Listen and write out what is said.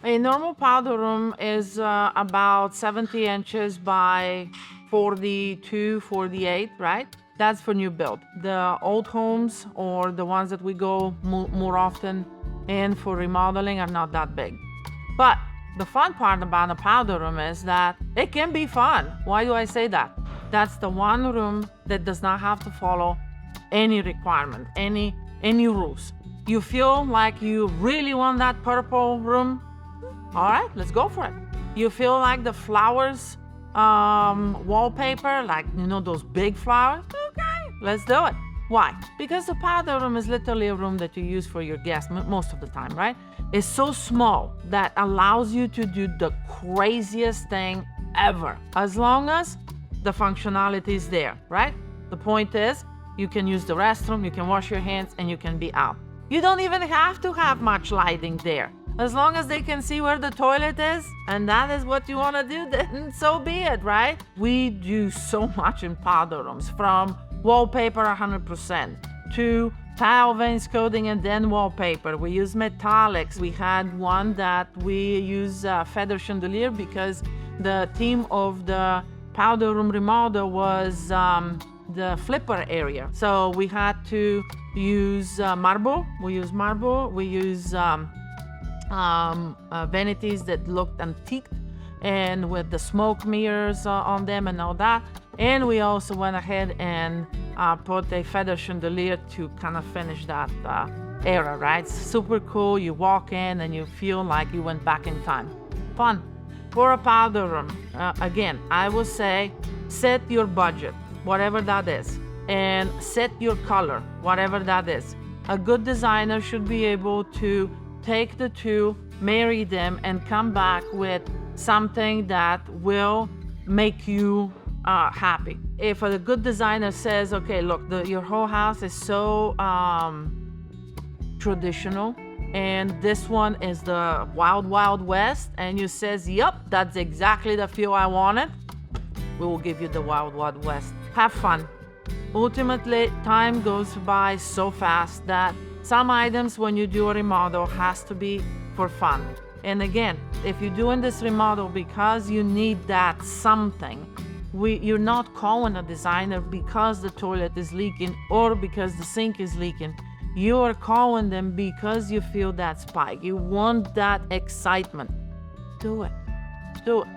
A normal powder room is about 70 inches by 42, 48, right? That's for new build. The old homes or the ones that we go more often in for remodeling are not that big. But the fun part about a powder room is that it can be fun. Why do I say that? That's the one room that does not have to follow any requirement, any rules. You feel like you really want that purple room? All right, let's go for it. You feel like the flowers wallpaper, like, those big flowers? Okay, let's do it. Why? Because the powder room is literally a room that you use for your guests most of the time, right? It's so small that allows you to do the craziest thing ever, as long as the functionality is there, right? The point is, you can use the restroom, you can wash your hands, and you can be out. You don't even have to have much lighting there. As long as they can see where the toilet is, and that is what you want to do, then so be it, right? We do so much in powder rooms, from wallpaper 100% to tile wainscoting and then wallpaper. We use metallics. We had one that we use feather chandelier because the theme of the powder room remodel was the flipper area. So we had to use marble. We use marble. We use vanities that looked antiqued and with the smoke mirrors on them and all that. And we also went ahead and put a feather chandelier to kind of finish that era, right? Super cool. You walk in and you feel like you went back in time. Fun. For a powder room, again, I would say set your budget, whatever that is, and set your color, whatever that is. A good designer should be able to take the two, marry them, and come back with something that will make you happy. If a good designer says, okay, look, your whole house is so traditional, and this one is the wild, wild west, and you says, yep, that's exactly the feel I wanted, we will give you the wild, wild west. Have fun. Ultimately, time goes by so fast that some items when you do a remodel has to be for fun. And again, if you're doing this remodel because you need that something, you're not calling a designer because the toilet is leaking or because the sink is leaking. You are calling them because you feel that spike. You want that excitement. Do it. Do it.